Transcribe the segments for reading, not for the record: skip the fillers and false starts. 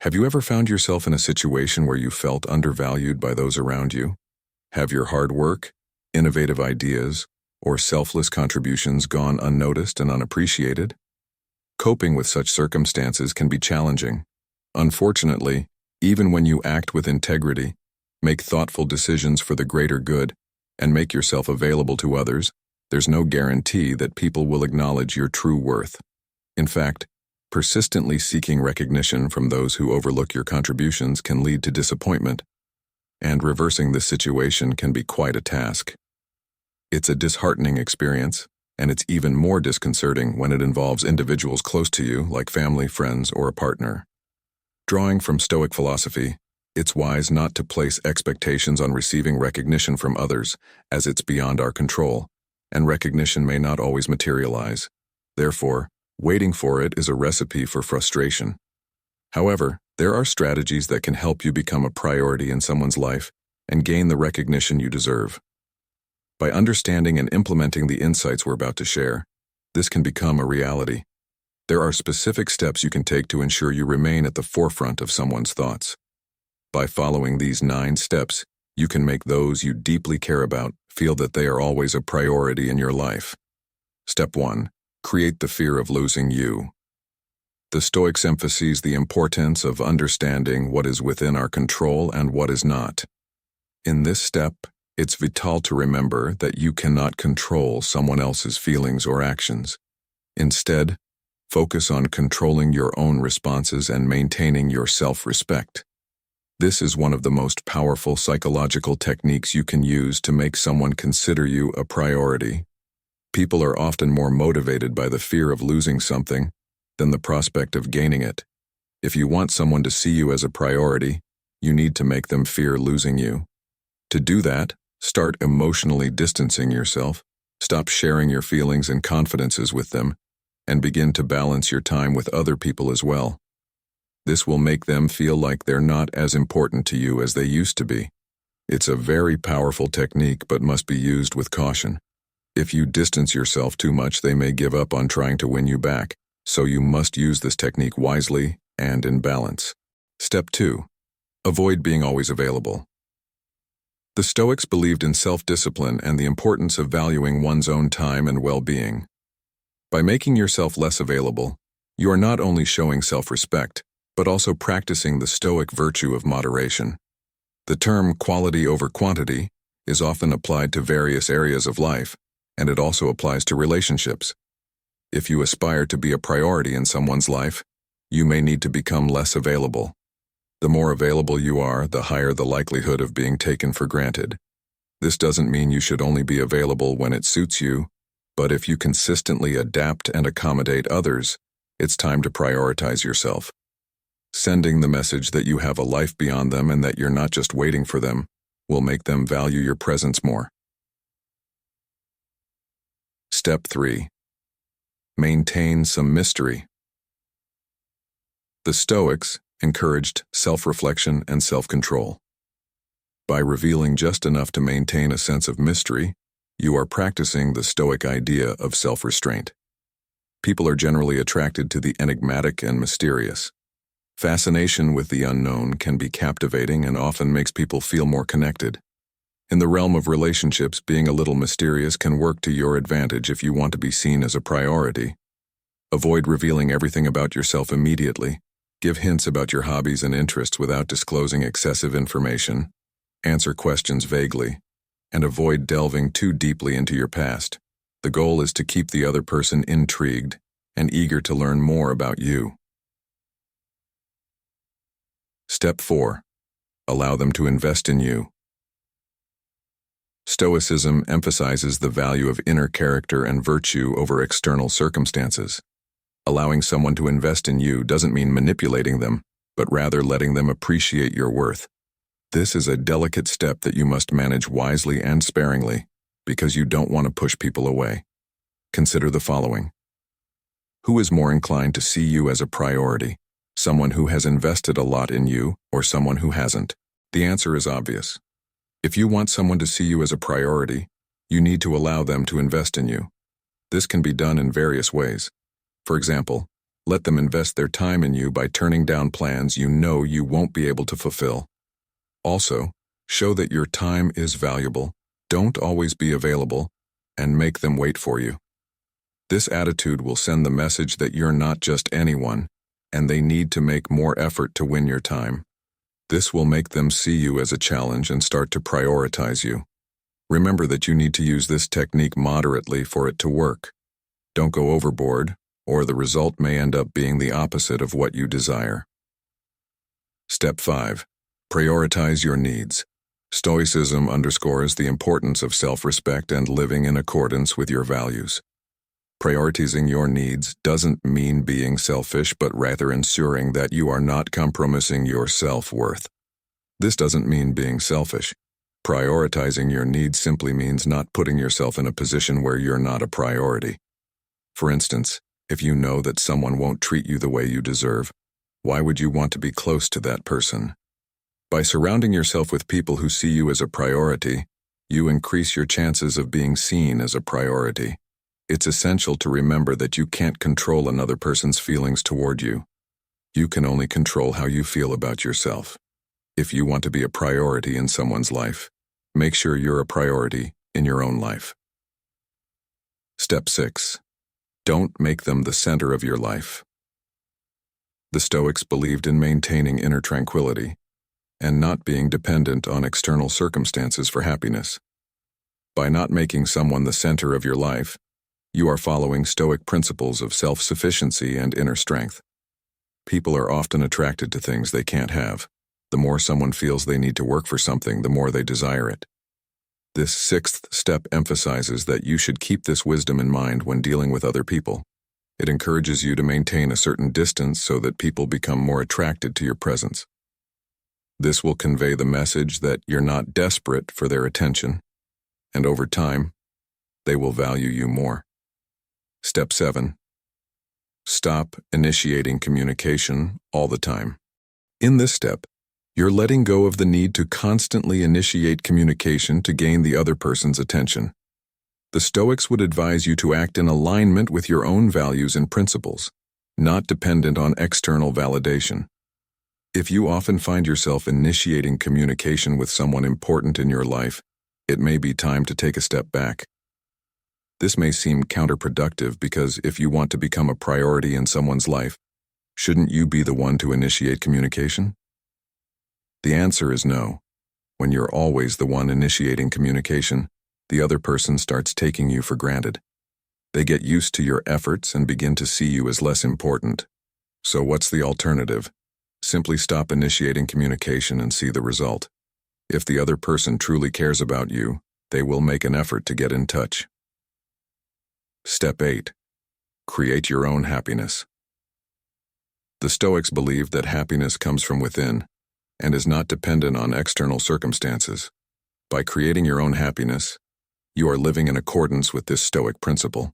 Have you ever found yourself in a situation where you felt undervalued by those around you? Have your hard work, innovative ideas, or selfless contributions gone unnoticed and unappreciated? Coping with such circumstances can be challenging. Unfortunately, even when you act with integrity, make thoughtful decisions for the greater good, and make yourself available to others, there's no guarantee that people will acknowledge your true worth. In fact, persistently seeking recognition from those who overlook your contributions can lead to disappointment, and reversing this situation can be quite a task. It's a disheartening experience, and it's even more disconcerting when it involves individuals close to you, like family, friends, or a partner. Drawing from Stoic philosophy, it's wise not to place expectations on receiving recognition from others, as it's beyond our control, and recognition may not always materialize. Therefore, waiting for it is a recipe for frustration. However, there are strategies that can help you become a priority in someone's life and gain the recognition you deserve. By understanding and implementing the insights we're about to share, this can become a reality. There are specific steps you can take to ensure you remain at the forefront of someone's thoughts. By following these 9 steps, you can make those you deeply care about feel that they are always a priority in your life. Step 1. Create the fear of losing you. The Stoics emphasize the importance of understanding what is within our control and what is not. In this step, it's vital to remember that you cannot control someone else's feelings or actions. Instead, focus on controlling your own responses and maintaining your self-respect. This is one of the most powerful psychological techniques you can use to make someone consider you a priority. People are often more motivated by the fear of losing something than the prospect of gaining it. If you want someone to see you as a priority, you need to make them fear losing you. To do that, start emotionally distancing yourself, stop sharing your feelings and confidences with them, and begin to balance your time with other people as well. This will make them feel like they're not as important to you as they used to be. It's a very powerful technique but must be used with caution. If you distance yourself too much, they may give up on trying to win you back, so you must use this technique wisely and in balance. Step 2. Avoid being always available. The Stoics believed in self-discipline and the importance of valuing one's own time and well-being. By making yourself less available, you are not only showing self-respect, but also practicing the Stoic virtue of moderation. The term quality over quantity is often applied to various areas of life, and it also applies to relationships. If you aspire to be a priority in someone's life, you may need to become less available. The more available you are, the higher the likelihood of being taken for granted. This doesn't mean you should only be available when it suits you, but if you consistently adapt and accommodate others, it's time to prioritize yourself. Sending the message that you have a life beyond them and that you're not just waiting for them will make them value your presence more. Step 3. Maintain some mystery. The Stoics encouraged self-reflection and self-control. By revealing just enough to maintain a sense of mystery, you are practicing the Stoic idea of self-restraint. People are generally attracted to the enigmatic and mysterious. Fascination with the unknown can be captivating and often makes people feel more connected. In the realm of relationships, being a little mysterious can work to your advantage if you want to be seen as a priority. Avoid revealing everything about yourself immediately. Give hints about your hobbies and interests without disclosing excessive information. Answer questions vaguely, and avoid delving too deeply into your past. The goal is to keep the other person intrigued and eager to learn more about you. Step 4. Allow them to invest in you. Stoicism emphasizes the value of inner character and virtue over external circumstances. Allowing someone to invest in you doesn't mean manipulating them, but rather letting them appreciate your worth. This is a delicate step that you must manage wisely and sparingly, because you don't want to push people away. Consider the following. Who is more inclined to see you as a priority? Someone who has invested a lot in you or someone who hasn't? The answer is obvious. If you want someone to see you as a priority, you need to allow them to invest in you. This can be done in various ways. For example, Let them invest their time in you by turning down plans you know you won't be able to fulfill. Also, show that your time is valuable, don't always be available, and make them wait for you. This attitude will send the message that you're not just anyone, and they need to make more effort to win your time. This will make them see you as a challenge and start to prioritize you. Remember that you need to use this technique moderately for it to work. Don't go overboard, or the result may end up being the opposite of what you desire. Step 5. Prioritize your needs. Stoicism underscores the importance of self-respect and living in accordance with your values. Prioritizing your needs doesn't mean being selfish, but rather ensuring that you are not compromising your self-worth. This doesn't mean being selfish. Prioritizing your needs simply means not putting yourself in a position where you're not a priority. For instance, if you know that someone won't treat you the way you deserve, why would you want to be close to that person? By surrounding yourself with people who see you as a priority, you increase your chances of being seen as a priority. It's essential to remember that you can't control another person's feelings toward you. You can only control how you feel about yourself. If you want to be a priority in someone's life, make sure you're a priority in your own life. Step 6. Don't make them the center of your life. The Stoics believed in maintaining inner tranquility and not being dependent on external circumstances for happiness. By not making someone the center of your life, you are following Stoic principles of self-sufficiency and inner strength. People are often attracted to things they can't have. The more someone feels they need to work for something, the more they desire it. This 6th step emphasizes that you should keep this wisdom in mind when dealing with other people. It encourages you to maintain a certain distance so that people become more attracted to your presence. This will convey the message that you're not desperate for their attention, and over time, they will value you more. Step 7. Stop initiating communication all the time. In this step, you're letting go of the need to constantly initiate communication to gain the other person's attention. The Stoics would advise you to act in alignment with your own values and principles, not dependent on external validation. If you often find yourself initiating communication with someone important in your life, it may be time to take a step back. This may seem counterproductive because if you want to become a priority in someone's life, shouldn't you be the one to initiate communication? The answer is no. When you're always the one initiating communication, the other person starts taking you for granted. They get used to your efforts and begin to see you as less important. So what's the alternative? Simply stop initiating communication and see the result. If the other person truly cares about you, they will make an effort to get in touch. Step 8. Create your own happiness. The Stoics believe that happiness comes from within and is not dependent on external circumstances. By creating your own happiness, you are living in accordance with this Stoic principle.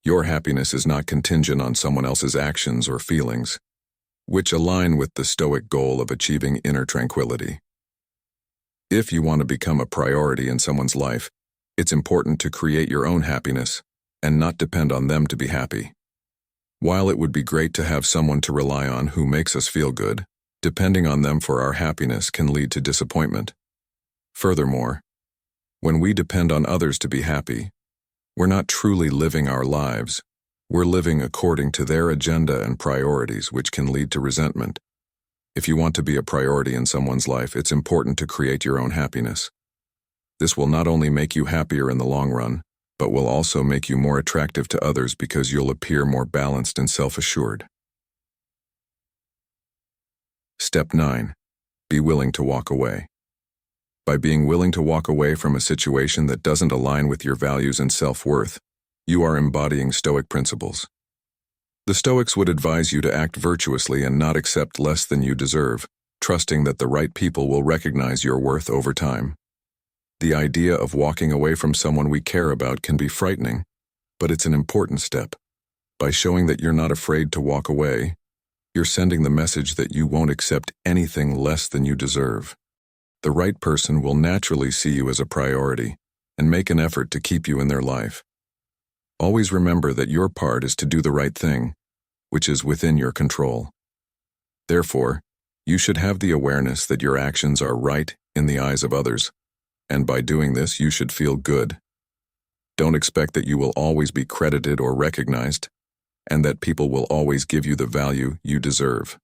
Your happiness is not contingent on someone else's actions or feelings, which align with the Stoic goal of achieving inner tranquility. If you want to become a priority in someone's life, it's important to create your own happiness and not depend on them to be happy. While it would be great to have someone to rely on who makes us feel good, depending on them for our happiness can lead to disappointment. Furthermore, when we depend on others to be happy, we're not truly living our lives. We're living according to their agenda and priorities, which can lead to resentment. If you want to be a priority in someone's life, it's important to create your own happiness. This will not only make you happier in the long run, but will also make you more attractive to others because you'll appear more balanced and self-assured. Step 9. Be willing to walk away. By being willing to walk away from a situation that doesn't align with your values and self-worth, you are embodying Stoic principles. The Stoics would advise you to act virtuously and not accept less than you deserve, trusting that the right people will recognize your worth over time. The idea of walking away from someone we care about can be frightening, but it's an important step. By showing that you're not afraid to walk away, you're sending the message that you won't accept anything less than you deserve. The right person will naturally see you as a priority and make an effort to keep you in their life. Always remember that your part is to do the right thing, which is within your control. Therefore, you should have the awareness that your actions are right in the eyes of others, and by doing this you should feel good. Don't expect that you will always be credited or recognized, and that people will always give you the value you deserve.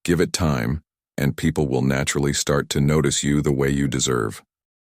Give it time, and people will naturally start to notice you the way you deserve.